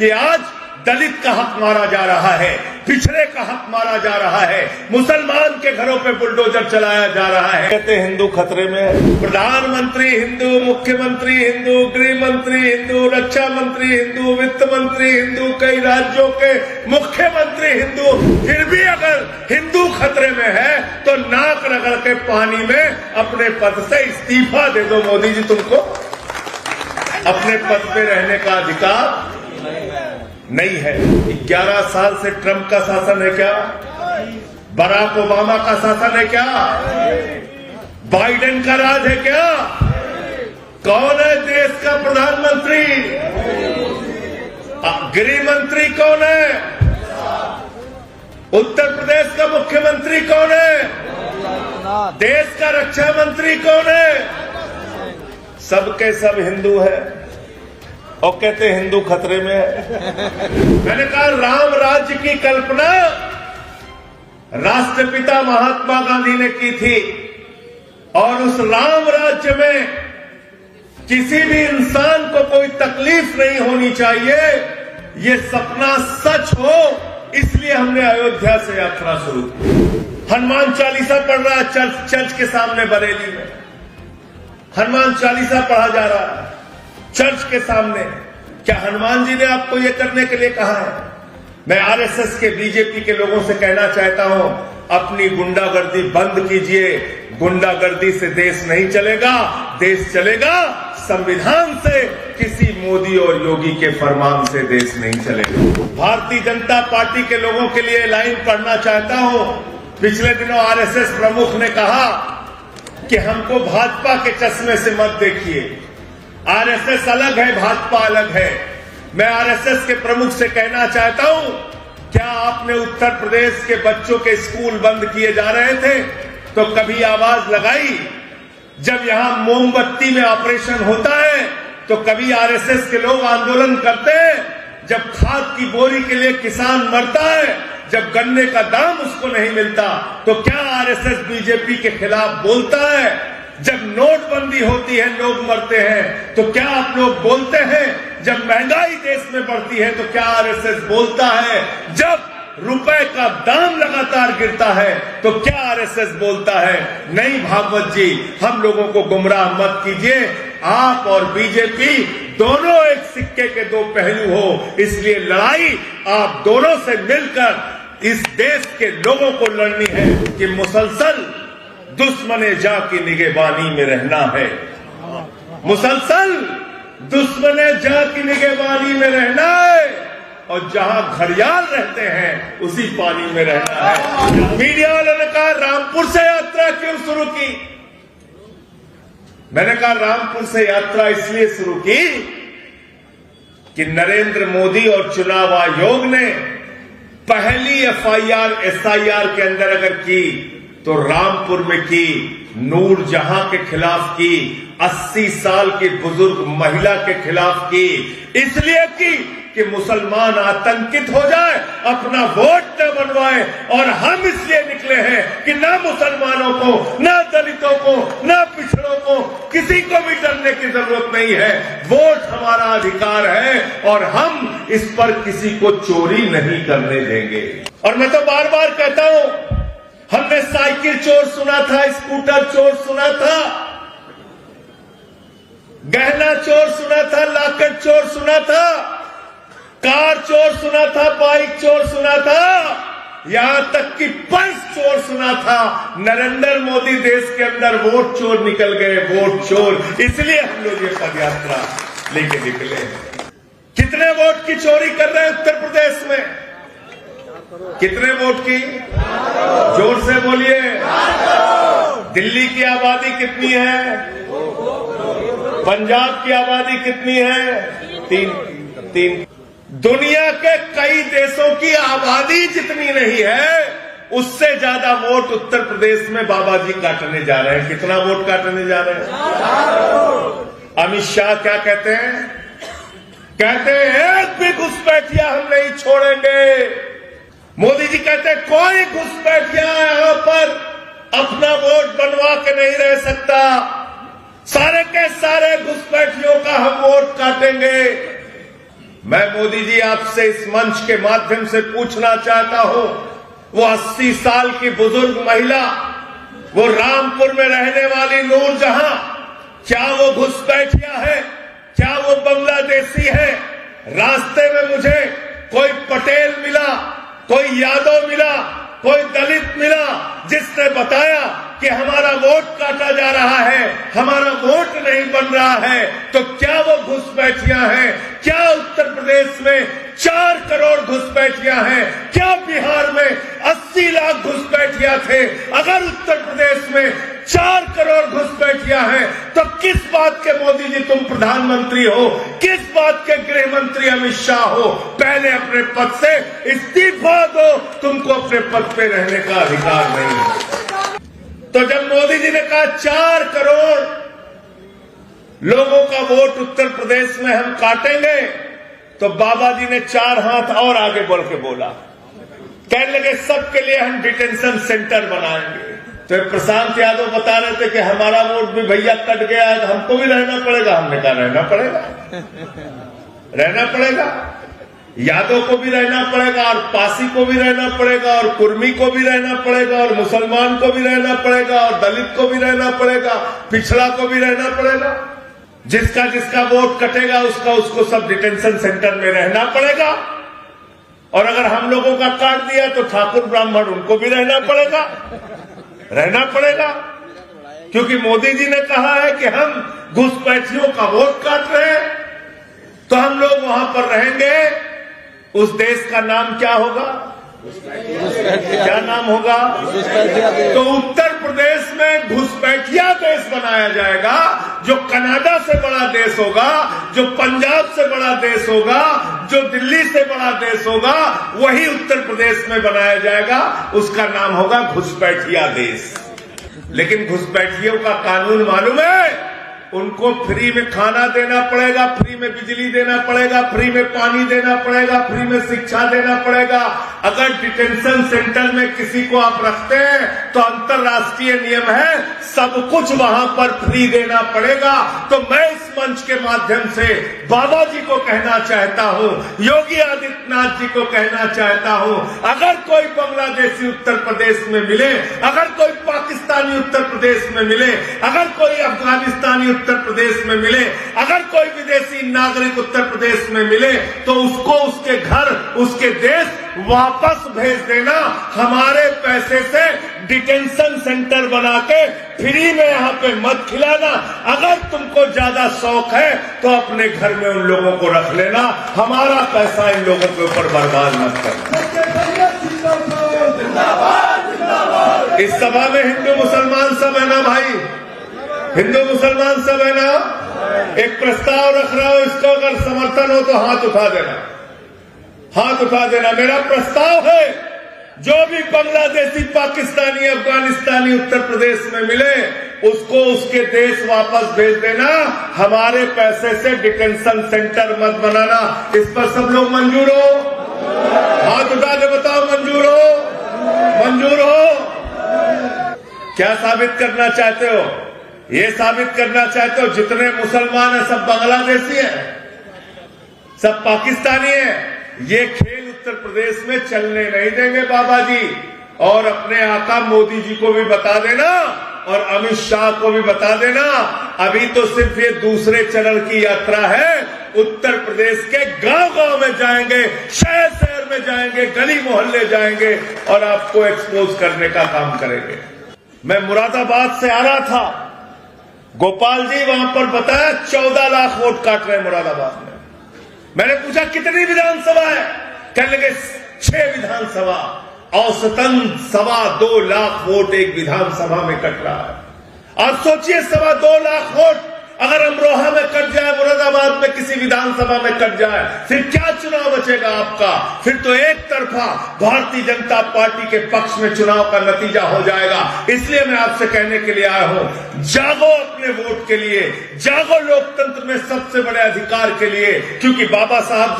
कि आज दलित का हक मारा जा रहा है, पिछड़े का हक मारा जा रहा है, मुसलमान के घरों पे बुलडोजर चलाया जा रहा है। कहते हिंदू खतरे में है। प्रधानमंत्री हिंदू, मुख्यमंत्री हिंदू, गृह मंत्री हिंदू, रक्षा मंत्री हिंदू, वित्त मंत्री हिंदू, कई राज्यों के मुख्यमंत्री हिंदू, फिर भी अगर हिंदू खतरे में है तो नाक रगड़ के पानी में अपने पद से इस्तीफा दे दो। मोदी जी, तुमको अपने पद पे रहने का अधिकार नहीं है। 11 साल से ट्रंप का शासन है क्या? बराक ओबामा का शासन है क्या? बाइडेन का राज है क्या? कौन है देश का प्रधानमंत्री? गृह मंत्री कौन है? उत्तर प्रदेश का मुख्यमंत्री कौन है? देश का रक्षा मंत्री कौन है? सबके सब हिंदू है और कहते हिंदू खतरे में है। मैंने कहा राम राज्य की कल्पना राष्ट्रपिता महात्मा गांधी ने की थी और उस राम राज्य में किसी भी इंसान को कोई तकलीफ नहीं होनी चाहिए, ये सपना सच हो, इसलिए हमने अयोध्या से यात्रा शुरू की। हनुमान चालीसा पढ़ रहा है चर्च के सामने बरेली में, हनुमान चालीसा पढ़ा जा रहा है चर्च के सामने। क्या हनुमान जी ने आपको ये करने के लिए कहा है? मैं आरएसएस के, बीजेपी के लोगों से कहना चाहता हूं, अपनी गुंडागर्दी बंद कीजिए। गुंडागर्दी से देश नहीं चलेगा, देश चलेगा संविधान से, किसी मोदी और योगी के फरमान से देश नहीं चलेगा। भारतीय जनता पार्टी के लोगों के लिए लाइन पढ़ना चाहता हूं। पिछले दिनों आरएसएस प्रमुख ने कहा कि हमको भाजपा के चश्मे से मत देखिए, आरएसएस अलग है, भाजपा अलग है। मैं आरएसएस के प्रमुख से कहना चाहता हूं, क्या आपने उत्तर प्रदेश के बच्चों के स्कूल बंद किए जा रहे थे तो कभी आवाज लगाई? जब यहां मोमबत्ती में ऑपरेशन होता है तो कभी आरएसएस के लोग आंदोलन करते हैं? जब खाद की बोरी के लिए किसान मरता है, जब गन्ने का दाम उसको नहीं मिलता, तो क्या आरएसएस बीजेपी के खिलाफ बोलता है? जब नोटबंदी होती है, लोग मरते हैं, तो क्या आप लोग बोलते हैं? जब महंगाई देश में बढ़ती है तो क्या आरएसएस बोलता है? जब रुपए का दाम लगातार गिरता है तो क्या आरएसएस बोलता है? नहीं भागवत जी, हम लोगों को गुमराह मत कीजिए। आप और बीजेपी दोनों एक सिक्के के दो पहलू हो, इसलिए लड़ाई आप दोनों से मिलकर इस देश के लोगों को लड़नी है कि मुसलसल दुश्मने जा की निगहबानी में रहना है। मुसलसल दुश्मने जा की निगहबानी में रहना है और जहां घड़ियाल रहते हैं उसी पानी में रहना है। मीडिया वालों ने कहा रामपुर से यात्रा क्यों शुरू की? मैंने कहा रामपुर से यात्रा इसलिए शुरू की कि नरेंद्र मोदी और चुनाव आयोग ने पहली एसआईआर के अंदर अगर की तो रामपुर में की, नूरजहां के खिलाफ की, 80 साल की बुजुर्ग महिला के खिलाफ की, इसलिए की कि मुसलमान आतंकित हो जाए, अपना वोट न बनवाए। और हम इसलिए निकले हैं कि ना मुसलमानों को, ना दलितों को, ना पिछड़ों को, किसी को भी डरने की जरूरत नहीं है। वोट हमारा अधिकार है और हम इस पर किसी को चोरी नहीं करने देंगे। और मैं तो बार बार कहता हूं, हमने साइकिल चोर सुना था, स्कूटर चोर सुना था, गहना चोर सुना था, लॉकेट चोर सुना था, कार चोर सुना था, बाइक चोर सुना था, यहां तक कि पर्स चोर सुना था। नरेंद्र मोदी देश के अंदर वोट चोर निकल गए, वोट चोर। इसलिए हम लोग ये पदयात्रा लेके निकले। कितने वोट की चोरी कर रहे हैं उत्तर प्रदेश में? कितने वोट की? जोर से बोलिए। दिल्ली की आबादी कितनी है? पंजाब की आबादी कितनी है? तीन। दुनिया के कई देशों की आबादी जितनी नहीं है, उससे ज्यादा वोट उत्तर प्रदेश में बाबा जी काटने जा रहे हैं। कितना वोट काटने जा रहे हैं? अमित शाह क्या कहते हैं? कहते हैं एक भी घुसपैठिया हम नहीं छोड़ेंगे। मोदी जी कहते हैं कोई घुसपैठिया यहां पर अपना वोट बनवा के नहीं रह सकता, सारे के सारे घुसपैठियों का हम वोट काटेंगे। मैं मोदी जी आपसे इस मंच के माध्यम से पूछना चाहता हूं, वो 80 साल की बुजुर्ग महिला, वो रामपुर में रहने वाली नूरजहां, क्या वो घुसपैठिया है? क्या वो बांग्लादेशी है? रास्ते में मुझे कोई पटेल मिला, कोई यादव मिला, कोई दलित मिला, जिसने बताया कि हमारा वोट काटा जा रहा है, हमारा वोट नहीं बन रहा है, तो क्या वो घुसपैठियां हैं? क्या उत्तर प्रदेश में 4 करोड़ घुसपैठियां हैं? क्या बिहार में 80 लाख घुसपैठियां थे? अगर उत्तर प्रदेश में 4 करोड़ घुसपैठियां हैं, तो किस बात के मोदी जी तुम प्रधानमंत्री हो? किस बात के गृह मंत्री अमित शाह हो? पहले अपने पद से इस्तीफा दो, तुमको अपने पद पे रहने का अधिकार नहीं है। तो जब मोदी जी ने कहा 4 करोड़ लोगों का वोट उत्तर प्रदेश में हम काटेंगे, तो बाबा जी ने 4 हाथ और आगे बढ़ के बोला, कहने लगे सबके लिए हम डिटेंशन सेंटर बनाएंगे। तो प्रशांत यादव बता रहे थे कि हमारा वोट भी भैया कट गया है, हमको भी रहना पड़ेगा। हमने कहा रहना पड़ेगा, रहना पड़ेगा, यादव को भी रहना पड़ेगा, और पासी को भी रहना पड़ेगा, और कुर्मी को भी रहना पड़ेगा, और मुसलमान को भी रहना पड़ेगा, और दलित को भी रहना पड़ेगा, पिछड़ा को भी रहना पड़ेगा। जिसका जिसका वोट कटेगा उसको सब डिटेंशन सेंटर में रहना पड़ेगा। और अगर हम लोगों का काट दिया तो ठाकुर ब्राह्मण उनको भी रहना पड़ेगा, रहना पड़ेगा, क्योंकि मोदी जी ने कहा है कि हम घुसपैठियों का वोट काट रहे हैं, तो हम लोग वहां पर रहेंगे। उस देश का नाम क्या होगा? क्या नाम होगा? तो उत्तर प्रदेश में घुसपैठिया देश बनाया जाएगा। जो कनाडा से बड़ा देश होगा, जो पंजाब से बड़ा देश होगा, जो दिल्ली से बड़ा देश होगा, वही उत्तर प्रदेश में बनाया जाएगा। उसका नाम होगा घुसपैठिया देश। लेकिन घुसपैठियों का कानून मालूम है? उनको फ्री में खाना देना पड़ेगा, फ्री में बिजली देना पड़ेगा, फ्री में पानी देना पड़ेगा, फ्री में शिक्षा देना पड़ेगा। अगर डिटेंशन सेंटर में किसी को आप रखते हैं तो अंतर्राष्ट्रीय नियम है, सब कुछ वहां पर फ्री देना पड़ेगा। तो मैं इस मंच के माध्यम से बाबा जी को कहना चाहता हूं, योगी आदित्यनाथ जी को कहना चाहता हूं, अगर कोई बांग्लादेशी उत्तर प्रदेश में मिले, अगर कोई पाकिस्तानी उत्तर प्रदेश में मिले, अगर कोई अफगानिस्तानी उत्तर प्रदेश में मिले, अगर कोई विदेशी नागरिक उत्तर प्रदेश में मिले, तो उसको उसके घर, उसके देश वापस भेज देना। हमारे पैसे से डिटेंशन सेंटर बना के फ्री में यहाँ पे मत खिलाना। अगर तुमको ज्यादा शौक है तो अपने घर में उन लोगों को रख लेना, हमारा पैसा इन लोगों के ऊपर बर्बाद मत करना। इस सभा में हिंदू मुसलमान सब है ना भाई? हिंदू मुसलमान सब है ना? एक प्रस्ताव रख रहा हूं, इसको अगर समर्थन हो तो हाथ उठा देना, हाथ उठा देना। मेरा प्रस्ताव है, जो भी बांग्लादेशी, पाकिस्तानी, अफगानिस्तानी उत्तर प्रदेश में मिले, उसको उसके देश वापस भेज देना। हमारे पैसे से डिटेंशन सेंटर मत बनाना। इस पर सब लोग मंजूर हो? हाथ उठा के बताओ मंजूर हो? मंजूर हो? क्या साबित करना चाहते हो? ये साबित करना चाहते हो जितने मुसलमान हैं सब बांग्लादेशी हैं, सब पाकिस्तानी हैं। ये खेल उत्तर प्रदेश में चलने नहीं देंगे बाबा जी। और अपने आका मोदी जी को भी बता देना, और अमित शाह को भी बता देना, अभी तो सिर्फ ये दूसरे चरण की यात्रा है। उत्तर प्रदेश के गांव-गांव में जाएंगे, शहर-शहर में जाएंगे, गली मोहल्ले जाएंगे, और आपको एक्सपोज करने का काम करेंगे। मैं मुरादाबाद से आ रहा था, गोपाल जी वहां पर बताया 14 लाख वोट काट रहे हैं मुरादाबाद में। मैंने पूछा कितनी विधानसभा है? कहने लगे 6 विधानसभा, औसतन 2.25 लाख वोट एक विधानसभा में कट रहा है। आप सोचिए 2.25 लाख वोट अगर अमरोहा में कट जाए, मुरादाबाद में किसी विधानसभा में कट जाए, फिर क्या चुनाव बचेगा आपका? फिर तो एक तरफा भारतीय जनता पार्टी के पक्ष में चुनाव का नतीजा हो जाएगा। इसलिए मैं आपसे कहने के लिए आया हूं, जागो अपने वोट के लिए, जागो लोकतंत्र में सबसे बड़े अधिकार के लिए। क्योंकि बाबा साहब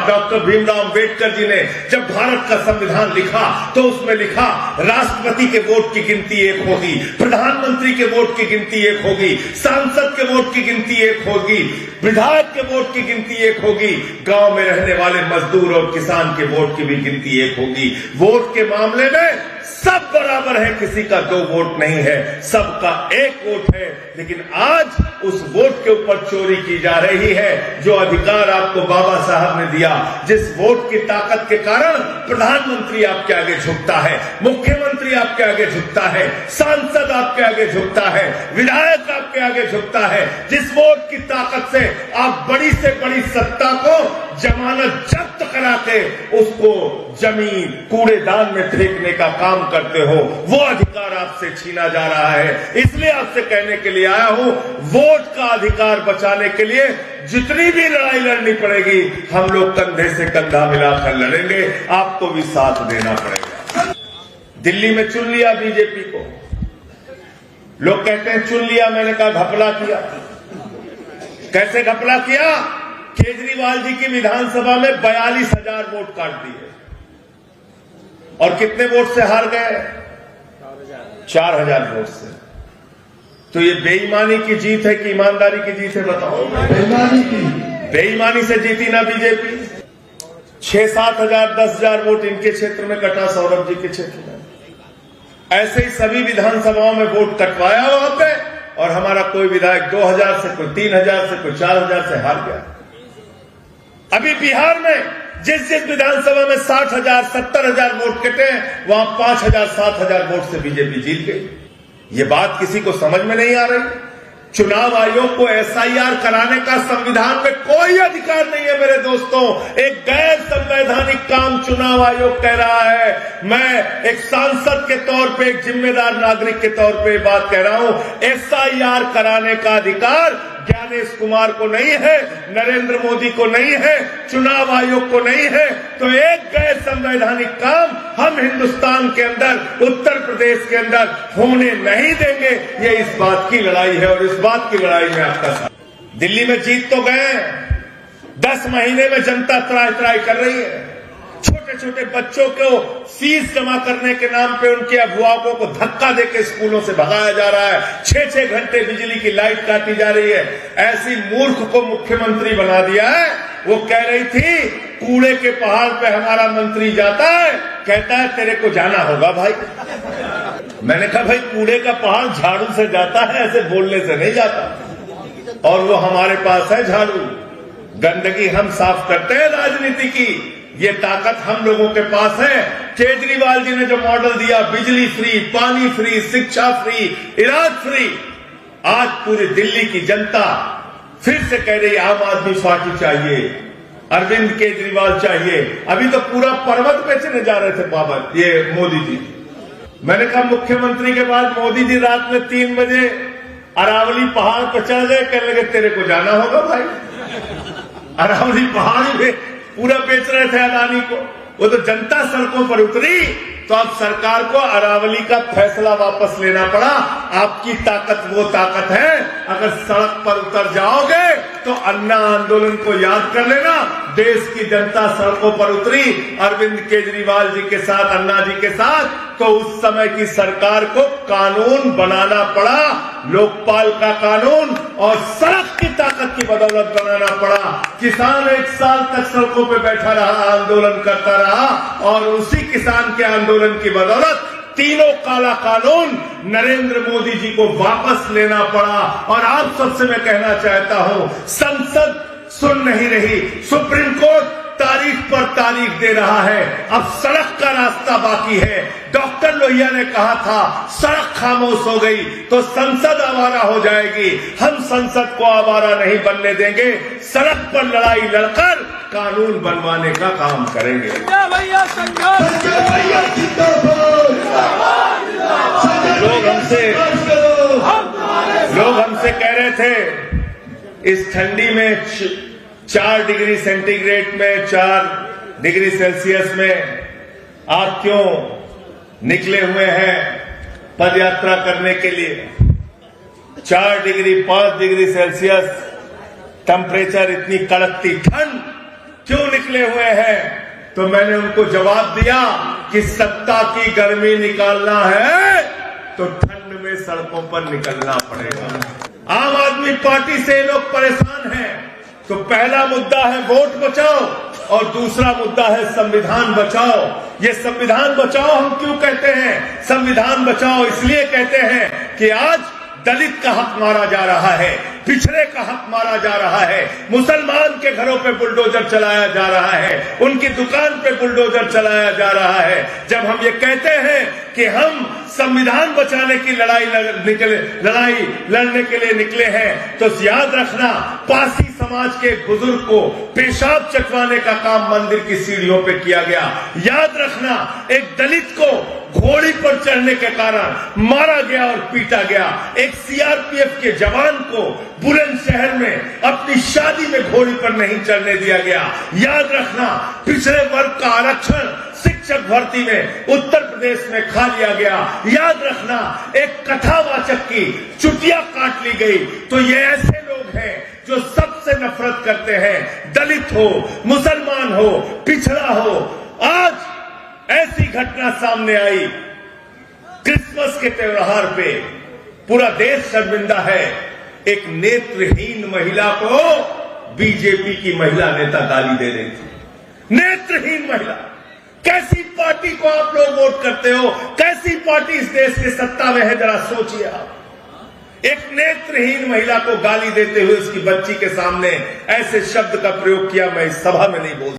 डॉक्टर भीमराव अम्बेडकर जी ने जब भारत का संविधान लिखा तो उसमें लिखा राष्ट्रपति के वोट की गिनती 1 होगी, प्रधानमंत्री के वोट की गिनती 1 होगी, सांसद के वोट वोट की गिनती एक होगी, विधायक के वोट की गिनती एक होगी, गांव में रहने वाले मजदूर और किसान के वोट की भी गिनती एक होगी। वोट के मामले में सब बराबर है, किसी का दो वोट नहीं है, सबका एक वोट है। लेकिन आज उस वोट के ऊपर चोरी की जा रही है। जो अधिकार आपको बाबा साहब ने दिया, जिस वोट की ताकत के कारण प्रधानमंत्री आपके आगे झुकता है, मुख्यमंत्री आपके आगे झुकता है, सांसद आपके आगे झुकता है, विधायक आपके आगे झुकता है, जिस वोट की ताकत से आप बड़ी से बड़ी सत्ता को जमानत जब्त करा के उसको जमीन कूड़ेदान में फेंकने का काम करते हो, वो अधिकार आपसे छीना जा रहा है। इसलिए आपसे कहने के लिए आया हूं, वोट का अधिकार बचाने के लिए जितनी भी लड़ाई लड़नी पड़ेगी, हम लोग कंधे से कंधा मिलाकर लड़ेंगे, आपको भी साथ देना पड़ेगा। दिल्ली में चुन लिया बीजेपी को, लोग कहते हैं चुन लिया, मैंने कहा घपला किया। कैसे घपला किया? केजरीवाल जी की विधानसभा में 42,000 वोट काट दिए और कितने वोट से हार गए? 4,000 वोट से। तो ये बेईमानी की जीत है कि ईमानदारी की जीत है? बताओ। बेईमानी की। बेईमानी से जीती ना बीजेपी। 6-7 हजार 10,000 वोट इनके क्षेत्र में कटा, सौरभ जी के क्षेत्र में। ऐसे ही सभी विधानसभाओं में वोट कटवाया वहां पे, और हमारा कोई विधायक 2,000 से, कोई 3,000 से, कोई 4,000 से हार गया। अभी बिहार में जिस विधानसभा में 60,000 70,000 वोट कटे, वहां 5,000 7,000 वोट से बीजेपी जीत गई। ये बात किसी को समझ में नहीं आ रही। चुनाव आयोग को एसआईआर कराने का संविधान में कोई अधिकार नहीं है मेरे दोस्तों। एक गैर संवैधानिक काम चुनाव आयोग कह रहा है। मैं एक सांसद के तौर पे, एक जिम्मेदार नागरिक के तौर पे बात कह रहा हूं, एसआईआर कराने का अधिकार ज्ञानेश कुमार को नहीं है, नरेंद्र मोदी को नहीं है, चुनाव आयोग को नहीं है। तो एक गैर संवैधानिक काम हम हिंदुस्तान के अंदर, उत्तर प्रदेश के अंदर होने नहीं देंगे। ये इस बात की लड़ाई है और इस बात की लड़ाई में आपका साथ। दिल्ली में जीत तो गए, 10 महीने में जनता त्राई त्राई कर रही है। छोटे छोटे बच्चों को फीस जमा करने के नाम पे उनके अभिभावकों को धक्का देके स्कूलों से भगाया जा रहा है। 6-6 घंटे बिजली की लाइट काटी जा रही है। ऐसी मूर्ख को मुख्यमंत्री बना दिया है। वो कह रही थी कूड़े के पहाड़ पे हमारा मंत्री जाता है, कहता है तेरे को जाना होगा भाई। मैंने कहा भाई कूड़े का पहाड़ झाड़ू से जाता है, ऐसे बोलने से नहीं जाता। और वो हमारे पास है झाड़ू, गंदगी हम साफ करते हैं राजनीति की। ये ताकत हम लोगों के पास है। केजरीवाल जी ने जो मॉडल दिया, बिजली फ्री, पानी फ्री, शिक्षा फ्री, इलाज फ्री, आज पूरी दिल्ली की जनता फिर से कह रही आम आदमी पार्टी चाहिए, अरविंद केजरीवाल चाहिए। अभी तो पूरा पर्वत बेचने जा रहे थे बाबा ये मोदी जी। मैंने कहा मुख्यमंत्री के बाद मोदी जी रात में 3 बजे अरावली पहाड़ पर चढ़ गए, कहने लगे तेरे को जाना होगा भाई। अरावली पहाड़ में पूरा बेच रहे थे अदानी को। वो तो जनता सड़कों पर उतरी, तो अब सरकार को अरावली का फैसला वापस लेना पड़ा। आपकी ताकत वो ताकत है, अगर सड़क पर उतर जाओगे तो अन्ना आंदोलन को याद कर लेना। देश की जनता सड़कों पर उतरी अरविंद केजरीवाल जी के साथ, अन्ना जी के साथ, तो उस समय की सरकार को कानून बनाना पड़ा, लोकपाल का कानून, और सड़क की ताकत की बदौलत बनाना पड़ा। किसान 1 साल तक सड़कों पे बैठा रहा, आंदोलन करता रहा, और उसी किसान के आंदोलन की बदौलत तीनों काला कानून नरेंद्र मोदी जी को वापस लेना पड़ा। और आप सबसे मैं कहना चाहता हूं, संसद सुन नहीं रही, सुप्रीम कोर्ट तारीख पर तारीख दे रहा है। अब सड़क का रास्ता बाकी है। डॉक्टर लोहिया ने कहा था सड़क खामोश हो गई तो संसद आवारा हो जाएगी। हम संसद को आवारा नहीं बनने देंगे। सड़क पर लड़ाई लड़कर कानून बनवाने का काम करेंगे। लोग हमसे कह रहे थे इस ठंडी में 4 डिग्री सेंटीग्रेड में, 4 डिग्री सेल्सियस में आप क्यों निकले हुए हैं पदयात्रा करने के लिए? 4 डिग्री 5 डिग्री सेल्सियस टेम्परेचर, इतनी कड़कती ठंड, क्यों निकले हुए हैं? तो मैंने उनको जवाब दिया कि सत्ता की गर्मी निकालना है तो ठंड में सड़कों पर निकलना पड़ेगा। आम आदमी पार्टी से लोग परेशान हैं। तो पहला मुद्दा है वोट बचाओ और दूसरा मुद्दा है संविधान बचाओ। ये संविधान बचाओ हम क्यों कहते हैं? संविधान बचाओ इसलिए कहते हैं कि आज दलित का हक मारा जा रहा है, पिछड़े का हक मारा जा रहा है, मुसलमान के घरों पे बुलडोजर चलाया जा रहा है, उनकी दुकान पे बुलडोजर चलाया जा रहा है। जब हम ये कहते हैं कि हम संविधान बचाने की लड़ाई लड़ने के लिए निकले हैं, तो याद रखना पासी समाज के बुजुर्ग को पेशाब चटवाने का काम मंदिर की सीढ़ियों पे किया गया। याद रखना एक दलित को घोड़ी पर चढ़ने के कारण मारा गया और पीटा गया। एक सीआरपीएफ के जवान को बुलंदशहर में अपनी शादी में घोड़ी पर नहीं चढ़ने दिया गया। याद रखना पिछड़े वर्ग का आरक्षण शिक्षक भर्ती में उत्तर प्रदेश में खा लिया गया। याद रखना एक कथावाचक की चुटिया काट ली गई। तो ये ऐसे लोग हैं जो सबसे नफरत करते हैं, दलित हो, मुसलमान हो, पिछड़ा हो। आज ऐसी घटना सामने आई क्रिसमस के त्योहार पे, पूरा देश शर्मिंदा है। एक नेत्रहीन महिला को बीजेपी की महिला नेता गाली दे रही थी। नेत्रहीन महिला। कैसी पार्टी को आप लोग वोट करते हो? कैसी पार्टी इस देश के सत्ता में है? जरा सोचिए आप। एक नेत्रहीन महिला को गाली देते हुए उसकी बच्ची के सामने ऐसे शब्द का प्रयोग किया। मैं इस सभा में नहीं बोल